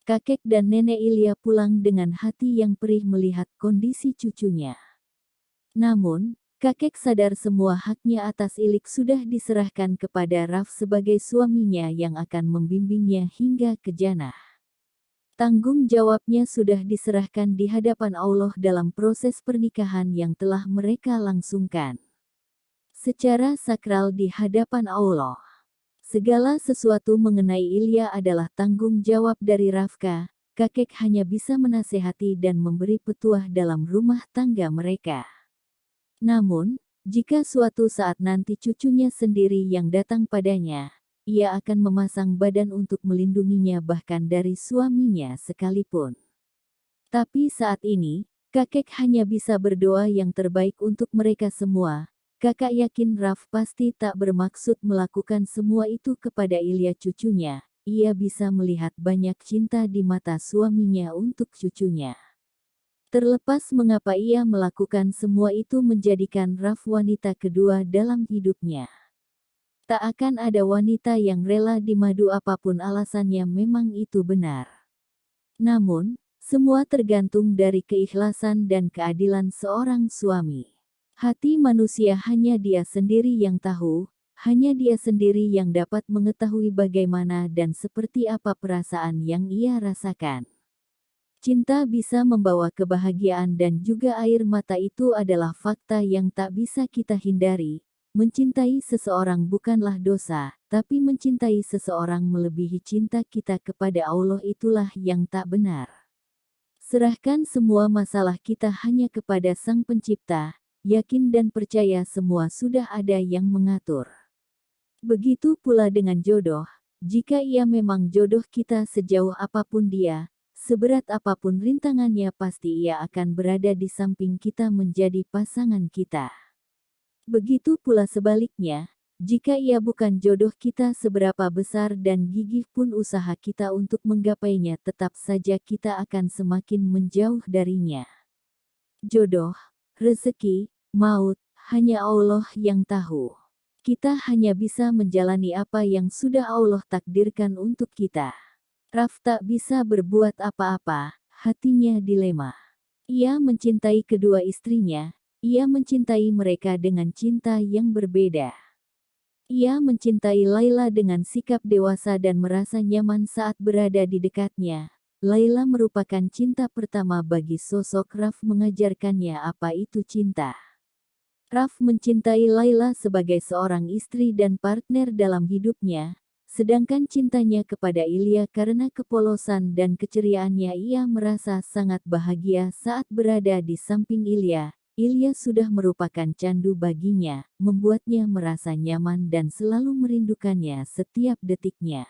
Kakek dan nenek Ilya pulang dengan hati yang perih melihat kondisi cucunya. Namun, kakek sadar semua haknya atas Ilik sudah diserahkan kepada Raf sebagai suaminya yang akan membimbingnya hingga ke jannah. Tanggung jawabnya sudah diserahkan di hadapan Allah dalam proses pernikahan yang telah mereka langsungkan. Secara sakral di hadapan Allah. Segala sesuatu mengenai Ilya adalah tanggung jawab dari Rafka. Kakek hanya bisa menasehati dan memberi petuah dalam rumah tangga mereka. Namun, jika suatu saat nanti cucunya sendiri yang datang padanya, ia akan memasang badan untuk melindunginya bahkan dari suaminya sekalipun. Tapi saat ini, kakek hanya bisa berdoa yang terbaik untuk mereka semua. Kakak yakin Raf pasti tak bermaksud melakukan semua itu kepada Ilya cucunya. Ia bisa melihat banyak cinta di mata suaminya untuk cucunya. Terlepas mengapa ia melakukan semua itu menjadikan Raf wanita kedua dalam hidupnya. Tak akan ada wanita yang rela dimadu apapun alasannya memang itu benar. Namun, semua tergantung dari keikhlasan dan keadilan seorang suami. Hati manusia hanya dia sendiri yang tahu, hanya dia sendiri yang dapat mengetahui bagaimana dan seperti apa perasaan yang ia rasakan. Cinta bisa membawa kebahagiaan dan juga air mata itu adalah fakta yang tak bisa kita hindari. Mencintai seseorang bukanlah dosa, tapi mencintai seseorang melebihi cinta kita kepada Allah itulah yang tak benar. Serahkan semua masalah kita hanya kepada Sang Pencipta, yakin dan percaya semua sudah ada yang mengatur. Begitu pula dengan jodoh, jika ia memang jodoh kita sejauh apapun dia, seberat apapun rintangannya pasti ia akan berada di samping kita menjadi pasangan kita. Begitu pula sebaliknya, jika ia bukan jodoh kita seberapa besar dan gigih pun usaha kita untuk menggapainya tetap saja kita akan semakin menjauh darinya. Jodoh, rezeki, maut, hanya Allah yang tahu. Kita hanya bisa menjalani apa yang sudah Allah takdirkan untuk kita. Raf tak bisa berbuat apa-apa, hatinya dilema. Ia mencintai kedua istrinya. Ia mencintai mereka dengan cinta yang berbeda. Ia mencintai Laila dengan sikap dewasa dan merasa nyaman saat berada di dekatnya. Laila merupakan cinta pertama bagi sosok Raf mengajarkannya apa itu cinta. Raf mencintai Laila sebagai seorang istri dan partner dalam hidupnya, sedangkan cintanya kepada Ilya karena kepolosan dan keceriaannya ia merasa sangat bahagia saat berada di samping Ilya. Ilya sudah merupakan candu baginya, membuatnya merasa nyaman dan selalu merindukannya setiap detiknya.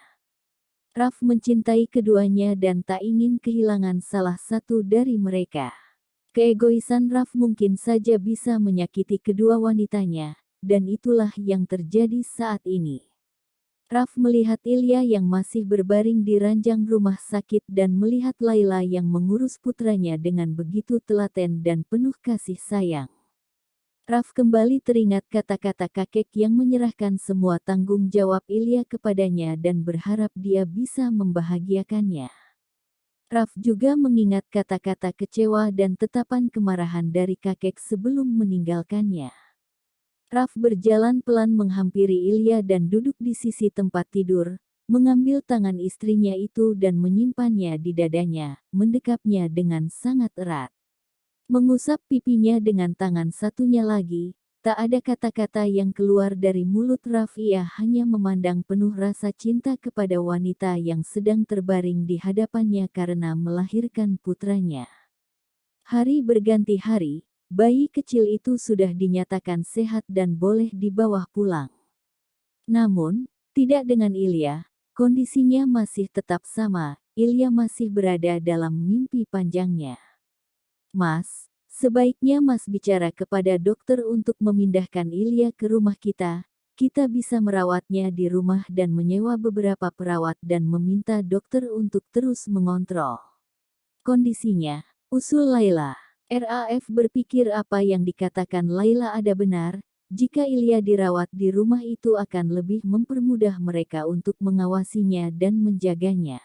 Raf mencintai keduanya dan tak ingin kehilangan salah satu dari mereka. Keegoisan Raf mungkin saja bisa menyakiti kedua wanitanya, dan itulah yang terjadi saat ini. Raf melihat Ilya yang masih berbaring di ranjang rumah sakit dan melihat Laila yang mengurus putranya dengan begitu telaten dan penuh kasih sayang. Raf kembali teringat kata-kata kakek yang menyerahkan semua tanggung jawab Ilya kepadanya dan berharap dia bisa membahagiakannya. Raf juga mengingat kata-kata kecewa dan tetapan kemarahan dari kakek sebelum meninggalkannya. Raf berjalan pelan menghampiri Ilya dan duduk di sisi tempat tidur, mengambil tangan istrinya itu dan menyimpannya di dadanya, mendekapnya dengan sangat erat. Mengusap pipinya dengan tangan satunya lagi, tak ada kata-kata yang keluar dari mulut Raf, ia hanya memandang penuh rasa cinta kepada wanita yang sedang terbaring di hadapannya karena melahirkan putranya. Hari berganti hari. Bayi kecil itu sudah dinyatakan sehat dan boleh dibawa pulang. Namun, tidak dengan Ilya, kondisinya masih tetap sama, Ilya masih berada dalam mimpi panjangnya. Mas, sebaiknya Mas bicara kepada dokter untuk memindahkan Ilya ke rumah kita bisa merawatnya di rumah dan menyewa beberapa perawat dan meminta dokter untuk terus mengontrol kondisinya, usul Laila. Raf berpikir apa yang dikatakan Laila ada benar, jika Ilya dirawat di rumah itu akan lebih mempermudah mereka untuk mengawasinya dan menjaganya.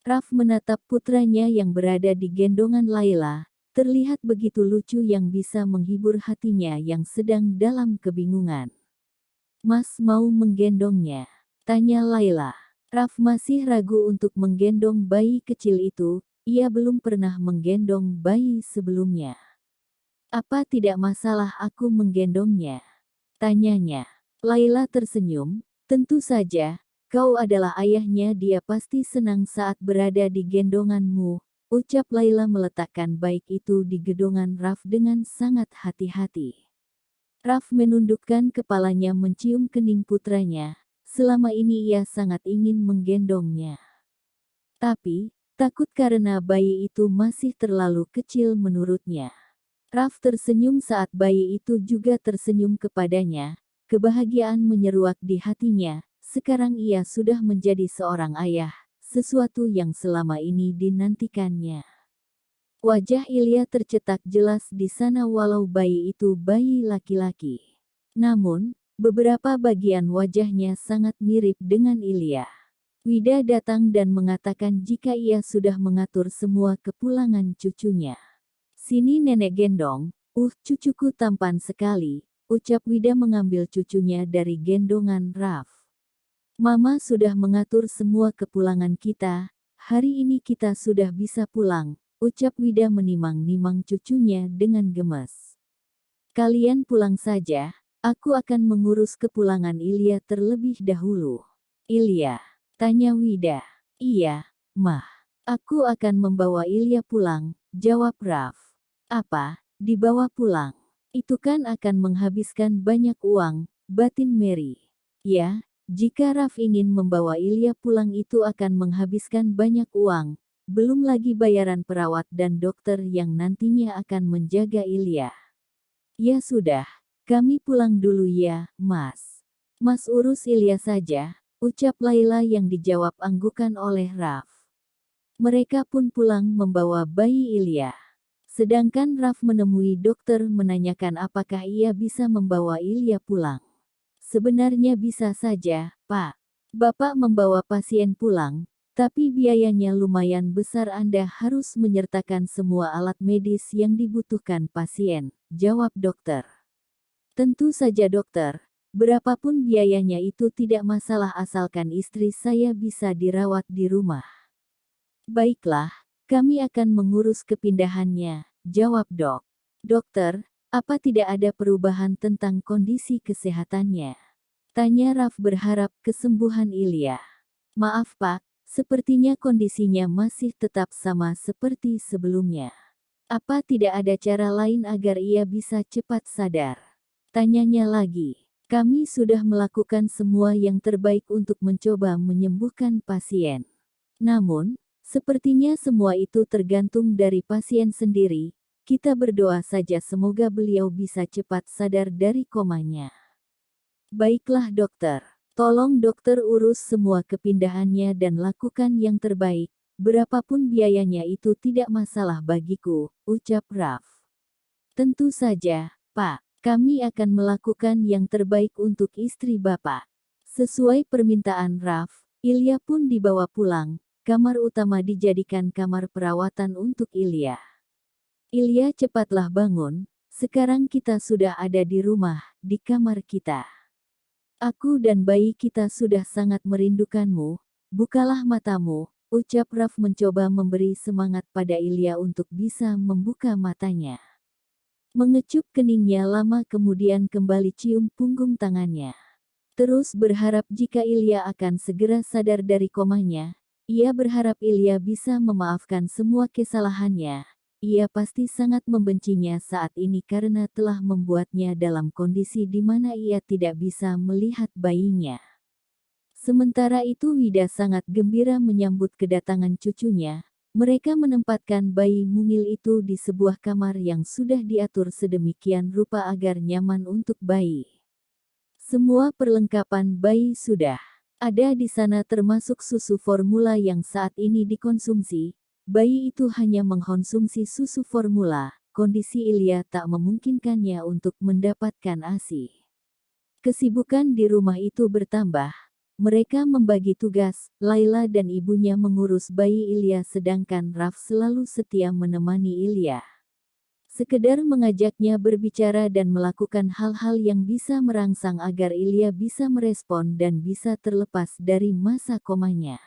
Raf menatap putranya yang berada di gendongan Laila, terlihat begitu lucu yang bisa menghibur hatinya yang sedang dalam kebingungan. "Mas mau menggendongnya?" tanya Laila. Raf masih ragu untuk menggendong bayi kecil itu, ia belum pernah menggendong bayi sebelumnya. "Apa tidak masalah aku menggendongnya?" tanyanya. Laila tersenyum, "Tentu saja, kau adalah ayahnya, dia pasti senang saat berada di gendonganmu," ucap Laila meletakkan baik itu di gendongan Raf dengan sangat hati-hati. Raf menundukkan kepalanya mencium kening putranya, selama ini ia sangat ingin menggendongnya. Tapi, takut karena bayi itu masih terlalu kecil menurutnya. Raf tersenyum saat bayi itu juga tersenyum kepadanya. Kebahagiaan menyeruak di hatinya. Sekarang ia sudah menjadi seorang ayah, sesuatu yang selama ini dinantikannya. Wajah Ilya tercetak jelas di sana walau bayi itu bayi laki-laki. Namun, beberapa bagian wajahnya sangat mirip dengan Ilya. Wida datang dan mengatakan jika ia sudah mengatur semua kepulangan cucunya. "Sini nenek gendong, cucuku tampan sekali," ucap Wida mengambil cucunya dari gendongan Raf. "Mama sudah mengatur semua kepulangan kita, hari ini kita sudah bisa pulang," ucap Wida menimang-nimang cucunya dengan gemes. "Kalian pulang saja, aku akan mengurus kepulangan Ilya terlebih dahulu." "Ilya?" tanya Wida. "Iya, Mah. Aku akan membawa Ilya pulang," jawab Raf. "Apa, dibawa pulang? Itu kan akan menghabiskan banyak uang," batin Mary. "Ya, jika Raf ingin membawa Ilya pulang itu akan menghabiskan banyak uang, belum lagi bayaran perawat dan dokter yang nantinya akan menjaga Ilya." "Ya sudah, kami pulang dulu ya, Mas. Mas urus Ilya saja," ucap Laila yang dijawab anggukan oleh Raf. Mereka pun pulang membawa bayi Ilya. Sedangkan Raf menemui dokter menanyakan apakah ia bisa membawa Ilya pulang. "Sebenarnya bisa saja, Pak. Bapak membawa pasien pulang, tapi biayanya lumayan besar, Anda harus menyertakan semua alat medis yang dibutuhkan pasien," jawab dokter. "Tentu saja dokter, berapapun biayanya itu tidak masalah asalkan istri saya bisa dirawat di rumah." "Baiklah, kami akan mengurus kepindahannya," jawab dok. "Dokter, apa tidak ada perubahan tentang kondisi kesehatannya?" tanya Raf berharap kesembuhan Ilya. "Maaf Pak, sepertinya kondisinya masih tetap sama seperti sebelumnya. Apa tidak ada cara lain agar ia bisa cepat sadar?" tanyanya lagi. "Kami sudah melakukan semua yang terbaik untuk mencoba menyembuhkan pasien. Namun, sepertinya semua itu tergantung dari pasien sendiri. Kita berdoa saja semoga beliau bisa cepat sadar dari komanya." "Baiklah dokter. Tolong dokter urus semua kepindahannya dan lakukan yang terbaik. Berapapun biayanya itu tidak masalah bagiku," ucap Raf. "Tentu saja, Pak. Kami akan melakukan yang terbaik untuk istri Bapak." Sesuai permintaan Raf, Ilya pun dibawa pulang. Kamar utama dijadikan kamar perawatan untuk Ilya. "Ilya, cepatlah bangun, sekarang kita sudah ada di rumah, di kamar kita. Aku dan bayi kita sudah sangat merindukanmu, bukalah matamu," ucap Raf mencoba memberi semangat pada Ilya untuk bisa membuka matanya. Mengecup keningnya lama kemudian kembali cium punggung tangannya. Terus berharap jika Ilya akan segera sadar dari komanya. Ia berharap Ilya bisa memaafkan semua kesalahannya. Ia pasti sangat membencinya saat ini karena telah membuatnya dalam kondisi di mana ia tidak bisa melihat bayinya. Sementara itu Wida sangat gembira menyambut kedatangan cucunya. Mereka menempatkan bayi mungil itu di sebuah kamar yang sudah diatur sedemikian rupa agar nyaman untuk bayi. Semua perlengkapan bayi sudah ada di sana termasuk susu formula yang saat ini dikonsumsi. Bayi itu hanya mengkonsumsi susu formula, kondisi Ilya tak memungkinkannya untuk mendapatkan ASI. Kesibukan di rumah itu bertambah. mereka membagi tugas, Laila dan ibunya mengurus bayi Ilya sedangkan Raf selalu setia menemani Ilya. Sekedar mengajaknya berbicara dan melakukan hal-hal yang bisa merangsang agar Ilya bisa merespon dan bisa terlepas dari masa komanya.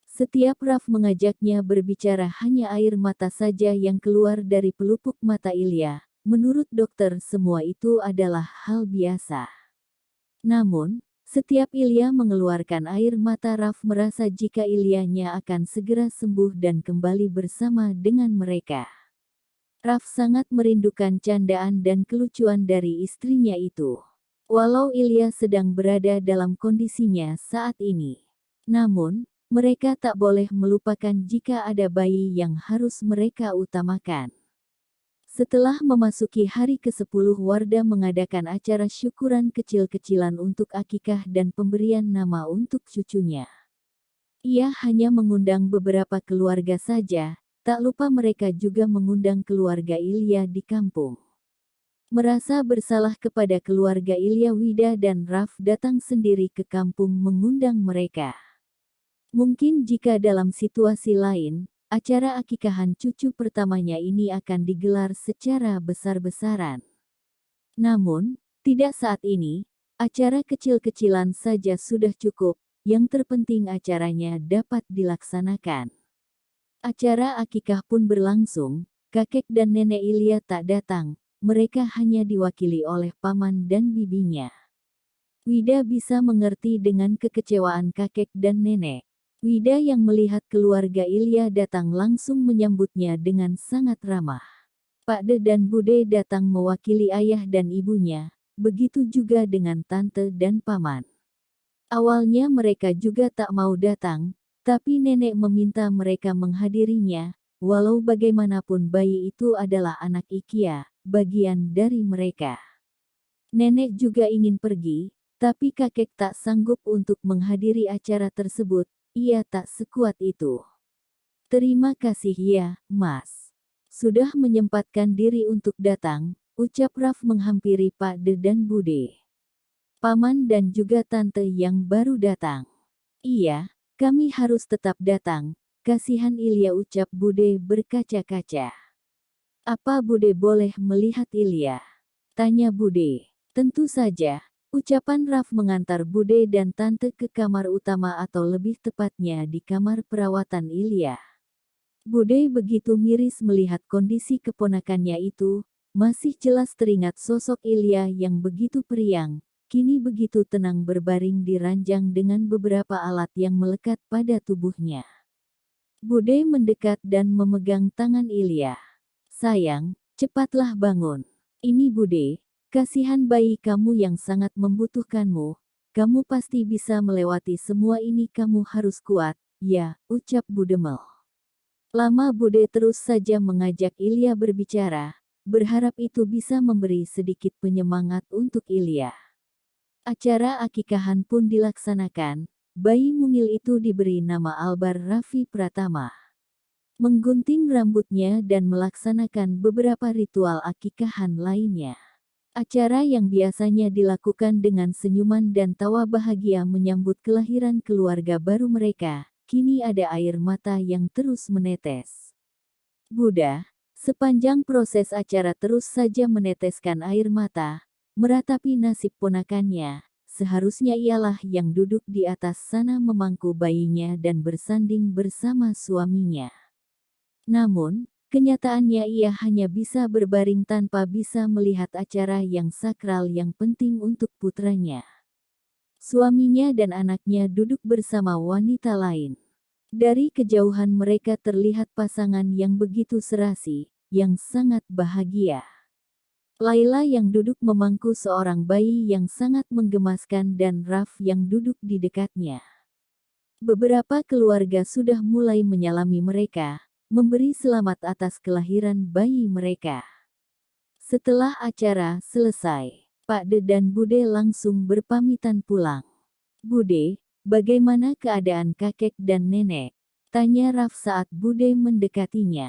Setiap Raf mengajaknya berbicara hanya air mata saja yang keluar dari pelupuk mata Ilya. Menurut dokter semua itu adalah hal biasa. Namun, setiap Ilya mengeluarkan air mata Raf merasa jika Ilyanya akan segera sembuh dan kembali bersama dengan mereka. Raf sangat merindukan candaan dan kelucuan dari istrinya itu. Walau Ilya sedang berada dalam kondisinya saat ini. Namun, mereka tak boleh melupakan jika ada bayi yang harus mereka utamakan. Setelah memasuki hari ke-10 Wardah mengadakan acara syukuran kecil-kecilan untuk akikah dan pemberian nama untuk cucunya. Ia hanya mengundang beberapa keluarga saja. Tak lupa mereka juga mengundang keluarga Ilya di kampung. Merasa bersalah kepada keluarga Ilya, Wida dan Raf datang sendiri ke kampung mengundang mereka. Mungkin jika dalam situasi lain, acara akikahan cucu pertamanya ini akan digelar secara besar-besaran. Namun, tidak saat ini, acara kecil-kecilan saja sudah cukup, yang terpenting acaranya dapat dilaksanakan. Acara akikah pun berlangsung, kakek dan nenek Ilya tak datang, mereka hanya diwakili oleh paman dan bibinya. Wida bisa mengerti dengan kekecewaan kakek dan nenek. Wida yang melihat keluarga Ilya datang langsung menyambutnya dengan sangat ramah. Pak De dan Bude datang mewakili ayah dan ibunya, begitu juga dengan tante dan paman. Awalnya mereka juga tak mau datang, tapi nenek meminta mereka menghadirinya, walau bagaimanapun bayi itu adalah anak Ikia, bagian dari mereka. Nenek juga ingin pergi, tapi kakek tak sanggup untuk menghadiri acara tersebut, ia tak sekuat itu. Terima kasih ya, Mas. Sudah menyempatkan diri untuk datang, ucap Raf menghampiri Pak De dan Bude. Paman dan juga tante yang baru datang. Iya. Kami harus tetap datang, kasihan Ilya, ucap Bude berkaca-kaca. Apa Bude boleh melihat Ilya? Tanya Bude. Tentu saja, ucapan Raf mengantar Bude dan tante ke kamar utama atau lebih tepatnya di kamar perawatan Ilya. Bude begitu miris melihat kondisi keponakannya itu, masih jelas teringat sosok Ilya yang begitu periang. Kini begitu tenang berbaring di ranjang dengan beberapa alat yang melekat pada tubuhnya. Bude mendekat dan memegang tangan Ilya. Sayang, cepatlah bangun. Ini Bude, kasihan bayi kamu yang sangat membutuhkanmu. Kamu pasti bisa melewati semua ini, kamu harus kuat, ya, ucap Budemel. Lama Bude terus saja mengajak Ilya berbicara, berharap itu bisa memberi sedikit penyemangat untuk Ilya. Acara akikahan pun dilaksanakan, bayi mungil itu diberi nama Albar Raffi Pratama. Menggunting rambutnya dan melaksanakan beberapa ritual akikahan lainnya. Acara yang biasanya dilakukan dengan senyuman dan tawa bahagia menyambut kelahiran keluarga baru mereka, kini ada air mata yang terus menetes. Buddha, sepanjang proses acara terus saja meneteskan air mata, meratapi nasib ponakannya, seharusnya ialah yang duduk di atas sana memangku bayinya dan bersanding bersama suaminya. Namun, kenyataannya ia hanya bisa berbaring tanpa bisa melihat acara yang sakral yang penting untuk putranya. Suaminya dan anaknya duduk bersama wanita lain. Dari kejauhan mereka terlihat pasangan yang begitu serasi, yang sangat bahagia. Laila yang duduk memangku seorang bayi yang sangat menggemaskan dan Raf yang duduk di dekatnya. Beberapa keluarga sudah mulai menyalami mereka, memberi selamat atas kelahiran bayi mereka. Setelah acara selesai, Pak De dan Bude langsung berpamitan pulang. Bude, bagaimana keadaan kakek dan nenek? Tanya Raf saat Bude mendekatinya.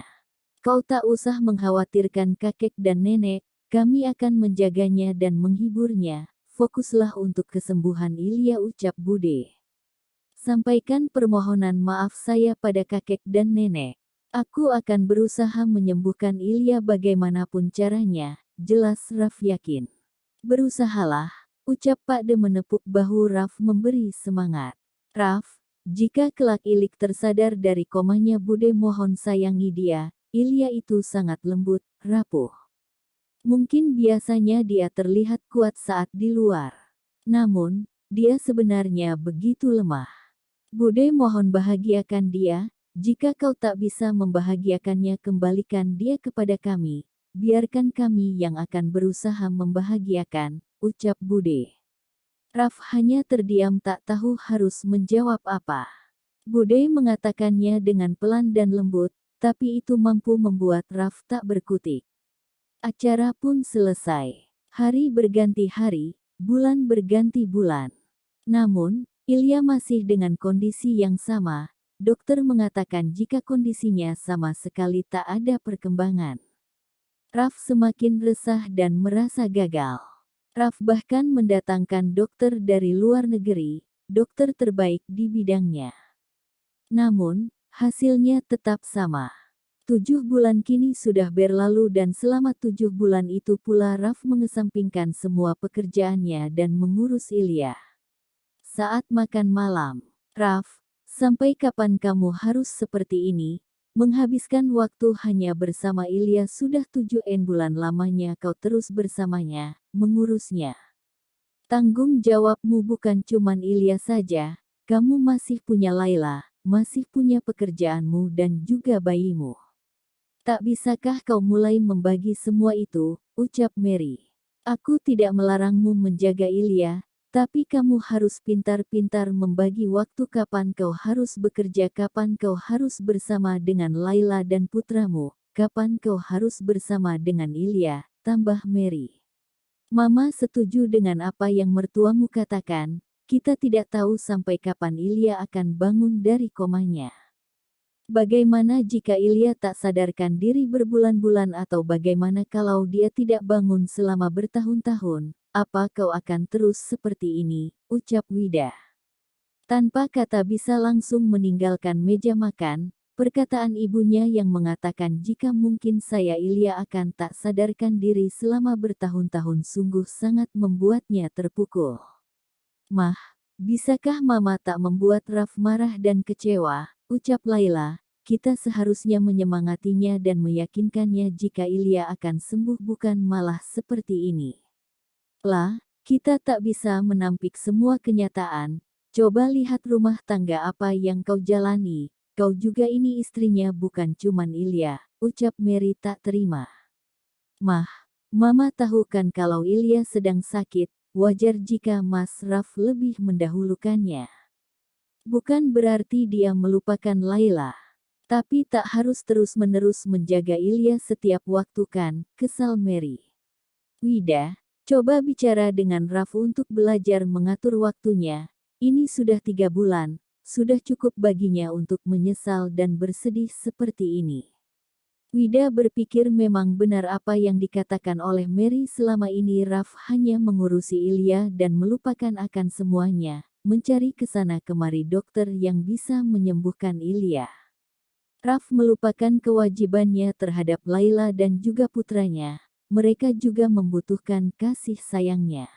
Kau tak usah mengkhawatirkan kakek dan nenek. Kami akan menjaganya dan menghiburnya, fokuslah untuk kesembuhan Ilya, ucap Bude. Sampaikan permohonan maaf saya pada kakek dan nenek. Aku akan berusaha menyembuhkan Ilya bagaimanapun caranya, jelas Raf yakin. Berusahalah, ucap Pak De menepuk bahu Raf memberi semangat. Raf, jika kelak Ilik tersadar dari komanya, Bude mohon sayangi dia. Ilya itu sangat lembut, rapuh. Mungkin biasanya dia terlihat kuat saat di luar. Namun, dia sebenarnya begitu lemah. Bude mohon bahagiakan dia, jika kau tak bisa membahagiakannya kembalikan dia kepada kami. Biarkan kami yang akan berusaha membahagiakan, ucap Bude. Raf hanya terdiam tak tahu harus menjawab apa. Bude mengatakannya dengan pelan dan lembut, tapi itu mampu membuat Raf tak berkutik. Acara pun selesai. Hari berganti hari, bulan berganti bulan. Namun, Ilya masih dengan kondisi yang sama. Dokter mengatakan jika kondisinya sama sekali tak ada perkembangan. Raf semakin resah dan merasa gagal. Raf bahkan mendatangkan dokter dari luar negeri, dokter terbaik di bidangnya. Namun, hasilnya tetap sama. 7 bulan kini sudah berlalu dan selama 7 bulan itu pula Raf mengesampingkan semua pekerjaannya dan mengurus Ilya. Saat makan malam, Raf, sampai kapan kamu harus seperti ini? Menghabiskan waktu hanya bersama Ilya sudah 7 bulan lamanya kau terus bersamanya, mengurusnya. Tanggung jawabmu bukan cuman Ilya saja, kamu masih punya Laila, masih punya pekerjaanmu dan juga bayimu. Tak bisakah kau mulai membagi semua itu, ucap Mary. Aku tidak melarangmu menjaga Ilya, tapi kamu harus pintar-pintar membagi waktu kapan kau harus bekerja, kapan kau harus bersama dengan Laila dan putramu, kapan kau harus bersama dengan Ilya, tambah Mary. Mama setuju dengan apa yang mertuamu katakan, kita tidak tahu sampai kapan Ilya akan bangun dari komanya. Bagaimana jika Ilya tak sadarkan diri berbulan-bulan atau bagaimana kalau dia tidak bangun selama bertahun-tahun? Apa kau akan terus seperti ini, ucap Wida. Tanpa kata bisa langsung meninggalkan meja makan, perkataan ibunya yang mengatakan jika mungkin saya Ilya akan tak sadarkan diri selama bertahun-tahun sungguh sangat membuatnya terpukul. Mah, bisakah Mama tak membuat Raf marah dan kecewa, ucap Laila, kita seharusnya menyemangatinya dan meyakinkannya jika Ilya akan sembuh bukan malah seperti ini. Lah, kita tak bisa menampik semua kenyataan, coba lihat rumah tangga apa yang kau jalani, kau juga ini istrinya bukan cuman Ilya, ucap Mary tak terima. Mah, Mama tahu kan kalau Ilya sedang sakit, wajar jika Mas Raf lebih mendahulukannya. Bukan berarti dia melupakan Laila. Tapi tak harus terus-menerus menjaga Ilya setiap waktu kan, kesal Mary. Wida, coba bicara dengan Raf untuk belajar mengatur waktunya. Ini sudah 3 bulan, sudah cukup baginya untuk menyesal dan bersedih seperti ini. Wida berpikir memang benar apa yang dikatakan oleh Mary selama ini Raf hanya mengurusi Ilya dan melupakan akan semuanya, mencari kesana kemari dokter yang bisa menyembuhkan Ilya. Raf melupakan kewajibannya terhadap Laila dan juga putranya, mereka juga membutuhkan kasih sayangnya.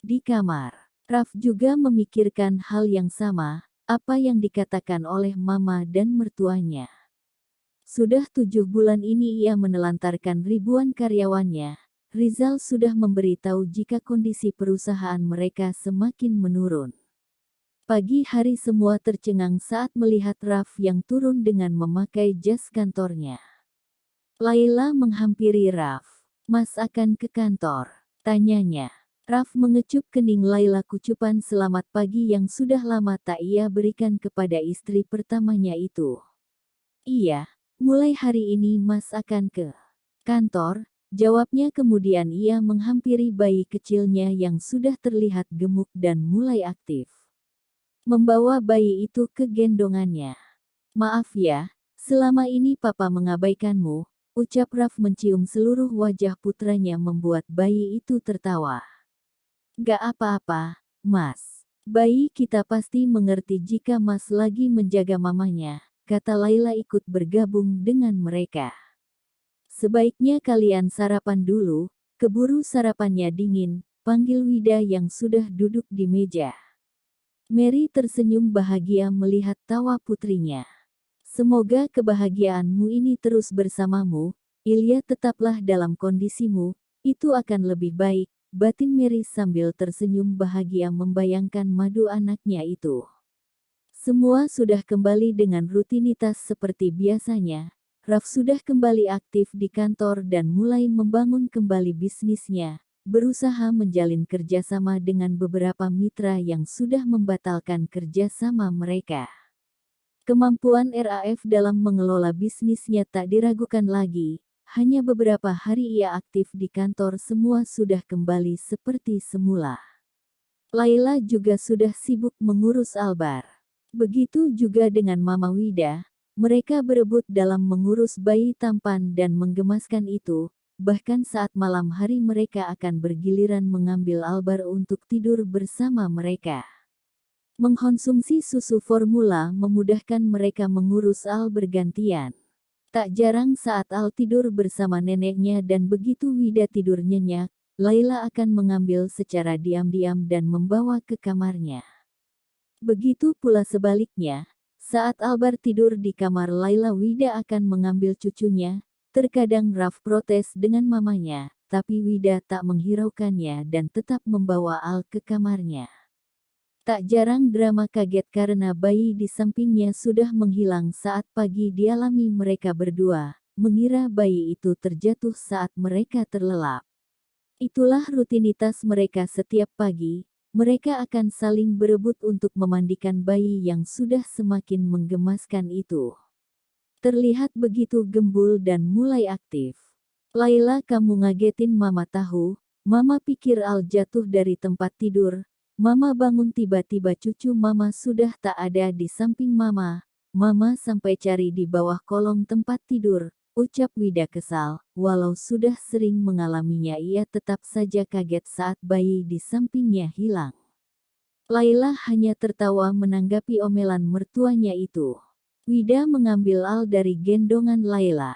Di kamar, Raf juga memikirkan hal yang sama, apa yang dikatakan oleh Mama dan mertuanya. Sudah 7 bulan ini ia menelantarkan ribuan karyawannya. Rizal sudah memberitahu jika kondisi perusahaan mereka semakin menurun. Pagi hari semua tercengang saat melihat Raf yang turun dengan memakai jas kantornya. Laila menghampiri Raf. Mas akan ke kantor? Tanyanya. Raf mengecup kening Laila, kucupan selamat pagi yang sudah lama tak ia berikan kepada istri pertamanya itu. Iya. Mulai hari ini Mas akan ke kantor, jawabnya kemudian ia menghampiri bayi kecilnya yang sudah terlihat gemuk dan mulai aktif. Membawa bayi itu ke gendongannya. Maaf ya, selama ini Papa mengabaikanmu, ucap Raf mencium seluruh wajah putranya membuat bayi itu tertawa. Gak apa-apa, Mas. Bayi kita pasti mengerti jika Mas lagi menjaga mamanya, kata Laila ikut bergabung dengan mereka. Sebaiknya kalian sarapan dulu, keburu sarapannya dingin, panggil Wida yang sudah duduk di meja. Mary tersenyum bahagia melihat tawa putrinya. Semoga kebahagiaanmu ini terus bersamamu, Ilya tetaplah dalam kondisimu, itu akan lebih baik, batin Mary sambil tersenyum bahagia membayangkan madu anaknya itu. Semua sudah kembali dengan rutinitas seperti biasanya. Raf sudah kembali aktif di kantor dan mulai membangun kembali bisnisnya, berusaha menjalin kerjasama dengan beberapa mitra yang sudah membatalkan kerjasama mereka. Kemampuan RAF dalam mengelola bisnisnya tak diragukan lagi, hanya beberapa hari ia aktif di kantor semua sudah kembali seperti semula. Laila juga sudah sibuk mengurus Albar. Begitu juga dengan Mama Wida, mereka berebut dalam mengurus bayi tampan dan menggemaskan itu, bahkan saat malam hari mereka akan bergiliran mengambil Albar untuk tidur bersama mereka. Mengkonsumsi susu formula memudahkan mereka mengurus Al bergantian. Tak jarang saat Al tidur bersama neneknya dan begitu Wida tidur nyenyak, Laila akan mengambil secara diam-diam dan membawa ke kamarnya. Begitu pula sebaliknya, saat Albar tidur di kamar Laila Wida akan mengambil cucunya, terkadang Raf protes dengan mamanya, tapi Wida tak menghiraukannya dan tetap membawa Al ke kamarnya. Tak jarang drama kaget karena bayi di sampingnya sudah menghilang saat pagi dialami mereka berdua, mengira bayi itu terjatuh saat mereka terlelap. Itulah rutinitas mereka setiap pagi, mereka akan saling berebut untuk memandikan bayi yang sudah semakin menggemaskan itu. Terlihat begitu gembul dan mulai aktif. Laila, kamu ngagetin Mama tahu, Mama pikir Al jatuh dari tempat tidur. Mama bangun tiba-tiba cucu Mama sudah tak ada di samping Mama. Mama sampai cari di bawah kolong tempat tidur, ucap Wida kesal. Walau sudah sering mengalaminya ia tetap saja kaget saat bayi di sampingnya hilang. Laila hanya tertawa menanggapi omelan mertuanya itu. Wida mengambil Al dari gendongan Laila.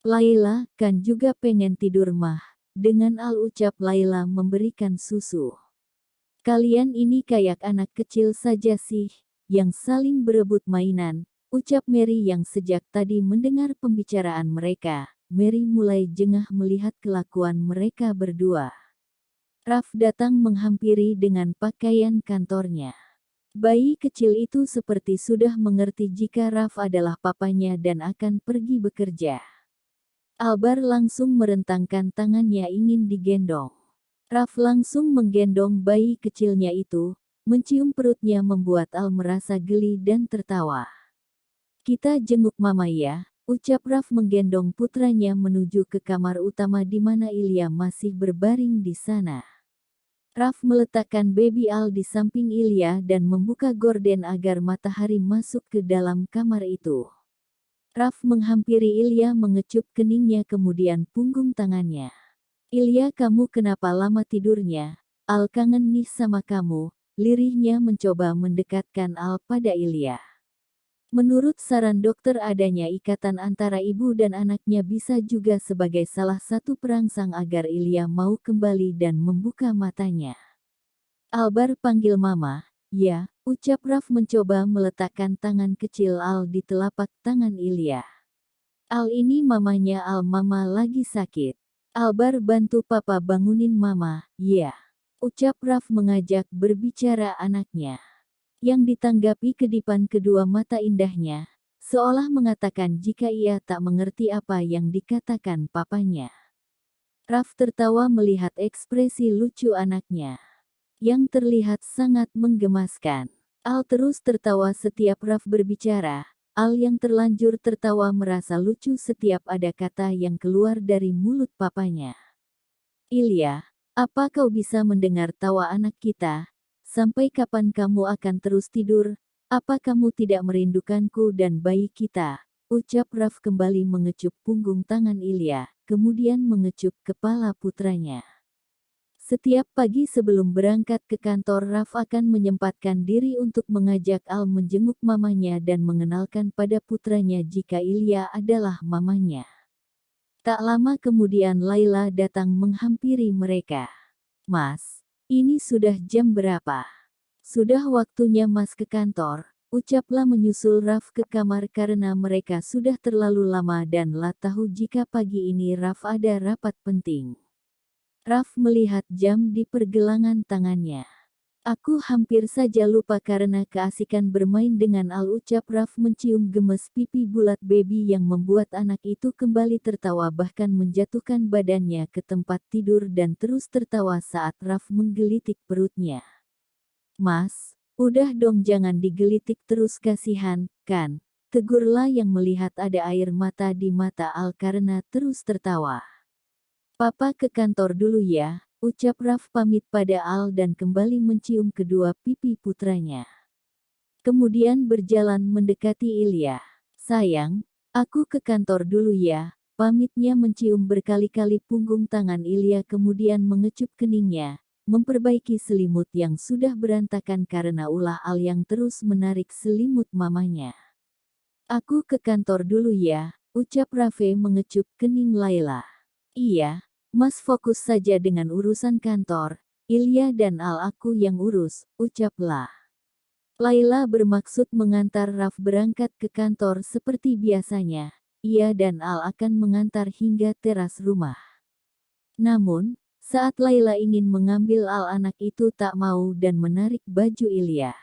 Laila, kan juga pengen tidur mah. Dengan Al ucap Laila memberikan susu. Kalian ini kayak anak kecil saja sih, yang saling berebut mainan, ucap Mary yang sejak tadi mendengar pembicaraan mereka. Mary mulai jengah melihat kelakuan mereka berdua. Raf datang menghampiri dengan pakaian kantornya. Bayi kecil itu seperti sudah mengerti jika Raf adalah papanya dan akan pergi bekerja. Albar langsung merentangkan tangannya ingin digendong. Raf langsung menggendong bayi kecilnya itu, mencium perutnya membuat Al merasa geli dan tertawa. Kita jenguk Mama ya, ucap Raf menggendong putranya menuju ke kamar utama di mana Ilya masih berbaring di sana. Raf meletakkan baby Al di samping Ilya dan membuka gorden agar matahari masuk ke dalam kamar itu. Raf menghampiri Ilya mengecup keningnya kemudian punggung tangannya. Ilya, kamu kenapa lama tidurnya? Al kangen nih sama kamu, lirihnya mencoba mendekatkan Al pada Ilya. Menurut saran dokter adanya ikatan antara ibu dan anaknya bisa juga sebagai salah satu perangsang agar Ilya mau kembali dan membuka matanya. Albar panggil Mama, ya, ucap Raf mencoba meletakkan tangan kecil Al di telapak tangan Ilya. Al ini mamanya Al, Mama lagi sakit. Albar bantu Papa bangunin Mama, ya. Ucap Raf mengajak berbicara anaknya. Yang ditanggapi kedipan kedua mata indahnya, seolah mengatakan jika ia tak mengerti apa yang dikatakan papanya. Raf tertawa melihat ekspresi lucu anaknya, yang terlihat sangat menggemaskan. Al terus tertawa setiap Raf berbicara. Al yang terlanjur tertawa merasa lucu setiap ada kata yang keluar dari mulut papanya. Ilya, apa kau bisa mendengar tawa anak kita? Sampai kapan kamu akan terus tidur? Apa kamu tidak merindukanku dan bayi kita? Ucap Raf kembali mengecup punggung tangan Ilya, kemudian mengecup kepala putranya. Setiap pagi sebelum berangkat ke kantor, Raf akan menyempatkan diri untuk mengajak Al menjenguk mamanya dan mengenalkan pada putranya jika Ilya adalah mamanya. Tak lama kemudian Laila datang menghampiri mereka. "Mas, ini sudah jam berapa? Sudah waktunya Mas ke kantor," ucaplah menyusul Raf ke kamar karena mereka sudah terlalu lama dan La tahu jika pagi ini Raf ada rapat penting. Raf melihat jam di pergelangan tangannya. "Aku hampir saja lupa karena keasikan bermain dengan Al," ucap Raf mencium gemes pipi bulat baby yang membuat anak itu kembali tertawa bahkan menjatuhkan badannya ke tempat tidur dan terus tertawa saat Raf menggelitik perutnya. "Mas, udah dong jangan digelitik terus kasihan, kan?" tegurlah yang melihat ada air mata di mata Al karena terus tertawa. "Papa ke kantor dulu ya," ucap Raf pamit pada Al dan kembali mencium kedua pipi putranya. Kemudian berjalan mendekati Ilya. "Sayang, aku ke kantor dulu ya," pamitnya mencium berkali-kali punggung tangan Ilya kemudian mengecup keningnya, memperbaiki selimut yang sudah berantakan karena ulah Al yang terus menarik selimut mamanya. "Aku ke kantor dulu ya," ucap Rafe mengecup kening Laila. "Iya, Mas fokus saja dengan urusan kantor, Ilya dan Al aku yang urus," ucaplah. Laila bermaksud mengantar Raf berangkat ke kantor seperti biasanya. Ia dan Al akan mengantar hingga teras rumah. Namun, saat Laila ingin mengambil Al, anak itu tak mau dan menarik baju Ilya.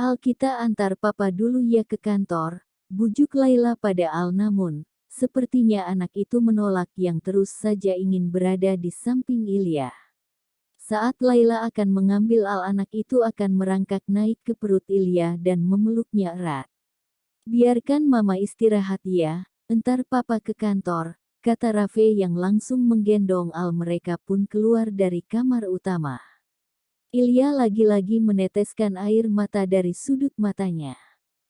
"Al, kita antar papa dulu ya ke kantor," bujuk Laila pada Al, namun sepertinya anak itu menolak yang terus saja ingin berada di samping Ilya. Saat Laila akan mengambil Al, anak itu akan merangkak naik ke perut Ilya dan memeluknya erat. "Biarkan mama istirahat ya, entar papa ke kantor," kata Rafe yang langsung menggendong Al. Mereka pun keluar dari kamar utama. Ilya lagi-lagi meneteskan air mata dari sudut matanya.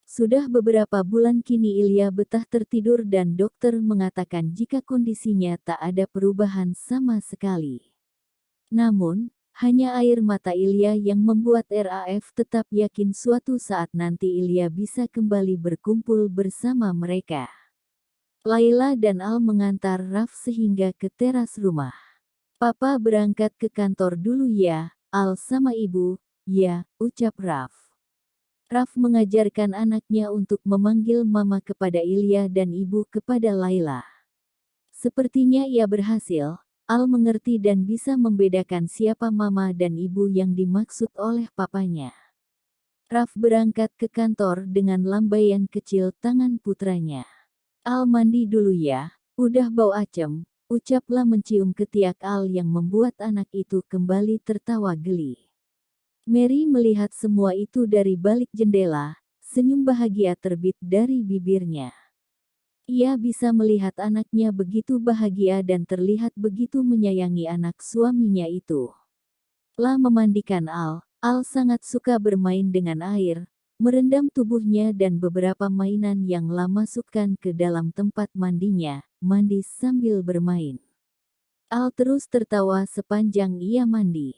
Sudah beberapa bulan kini Ilya betah tertidur dan dokter mengatakan jika kondisinya tak ada perubahan sama sekali. Namun, hanya air mata Ilya yang membuat Raf tetap yakin suatu saat nanti Ilya bisa kembali berkumpul bersama mereka. Laila dan Al mengantar Raf sehingga ke teras rumah. "Papa berangkat ke kantor dulu ya, Al sama ibu." "Ya," ucap Raf. Raf mengajarkan anaknya untuk memanggil mama kepada Ilya dan ibu kepada Laila. Sepertinya ia berhasil. Al mengerti dan bisa membedakan siapa mama dan ibu yang dimaksud oleh papanya. Raf berangkat ke kantor dengan lambaian kecil tangan putranya. "Al, mandi dulu ya, udah bau acem," ucaplah mencium ketiak Al yang membuat anak itu kembali tertawa geli. Mary melihat semua itu dari balik jendela, senyum bahagia terbit dari bibirnya. Ia bisa melihat anaknya begitu bahagia dan terlihat begitu menyayangi anak suaminya itu. Setelah memandikan Al sangat suka bermain dengan air, merendam tubuhnya dan beberapa mainan yang La masukkan ke dalam tempat mandinya, mandi sambil bermain. Al terus tertawa sepanjang ia mandi.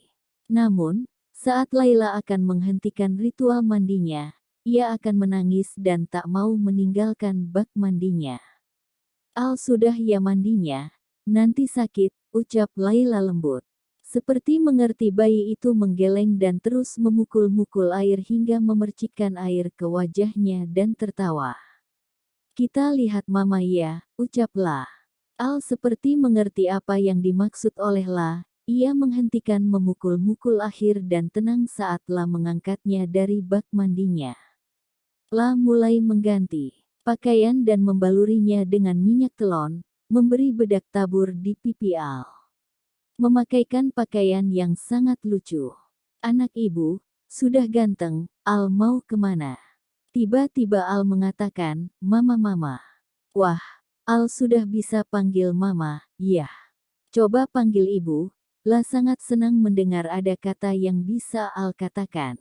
Namun, saat Laila akan menghentikan ritual mandinya, ia akan menangis dan tak mau meninggalkan bak mandinya. "Al, sudah ya mandinya, nanti sakit," ucap Laila lembut. Seperti mengerti, bayi itu menggeleng dan terus memukul-mukul air hingga memercikkan air ke wajahnya dan tertawa. "Kita lihat mama ya," ucaplah. Al seperti mengerti apa yang dimaksud oleh La. Ia menghentikan memukul-mukul akhir dan tenang saat La mengangkatnya dari bak mandinya. La mulai mengganti pakaian dan membalurinya dengan minyak telon, memberi bedak tabur di pipi Al. Memakaikan pakaian yang sangat lucu. "Anak ibu, sudah ganteng, Al mau kemana?" Tiba-tiba Al mengatakan, "Mama." "Wah, Al sudah bisa panggil mama, ya. Coba panggil ibu." La sangat senang mendengar ada kata yang bisa Al katakan.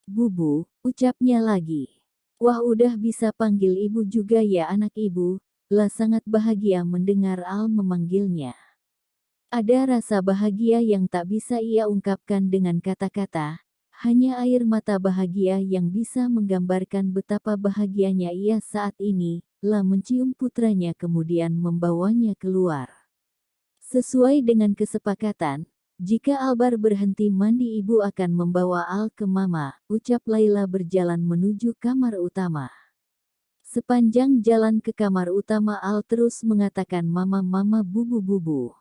"Bubu," ucapnya lagi. "Wah, udah bisa panggil ibu juga ya anak ibu." La sangat bahagia mendengar Al memanggilnya. Ada rasa bahagia yang tak bisa ia ungkapkan dengan kata-kata. Hanya air mata bahagia yang bisa menggambarkan betapa bahagianya ia saat ini. La mencium putranya kemudian membawanya keluar. Sesuai dengan kesepakatan, jika Albar berhenti mandi ibu akan membawa Al ke mama, ucap Laila berjalan menuju kamar utama. Sepanjang jalan ke kamar utama Al terus mengatakan mama mama bubu bubu.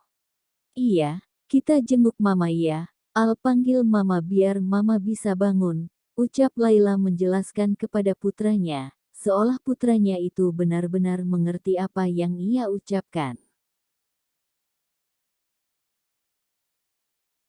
Iya, kita jenguk mama ya. Al panggil mama biar mama bisa bangun, ucap Laila menjelaskan kepada putranya, seolah putranya itu benar-benar mengerti apa yang ia ucapkan.